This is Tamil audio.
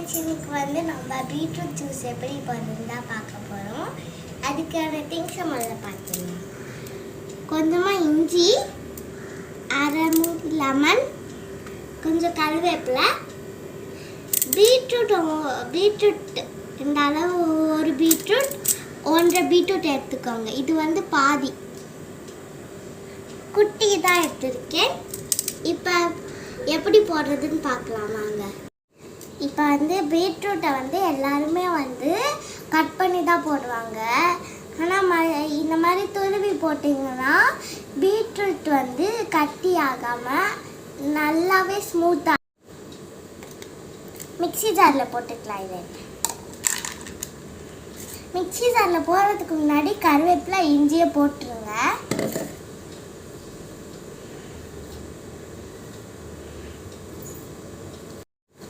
ஃப்ரெண்ட்ஸ், இன்னைக்கு வந்து நம்ம பீட்ரூட் ஜூஸ் எப்படி பண்ணுறதுன்னு தான் பார்க்க போகிறோம். அதுக்கான திங்ஸை முதல்ல பார்த்துக்கலாம். கொஞ்சமாக இஞ்சி, அரை மூடி லெமன், கொஞ்சம் கருவேப்பிலை, பீட்ரூட் இந்த அளவு ஒரு பீட்ரூட் 1.5 பீட்ரூட் எடுத்துக்கோங்க. இது வந்து பாதி குட்டி தான் எடுத்துருக்கேன். இப்போ எப்படி போடுறதுன்னு பார்க்கலாம் வாங்க. இப்போ வந்து பீட்ரூட்டை வந்து எல்லாருமே வந்து கட் பண்ணி தான் போடுவாங்க. ஆனால் இந்த மாதிரி துருவி போட்டிங்கன்னா பீட்ரூட் வந்து கட்டி ஆகாமல் நல்லாவே ஸ்மூத்தாக மிக்ஸி ஜாரில் போட்டுக்கலாம். இது மிக்ஸி ஜாரில் போடுறதுக்கு முன்னாடி கருவேப்பிலை இஞ்சியை போட்டுருங்க.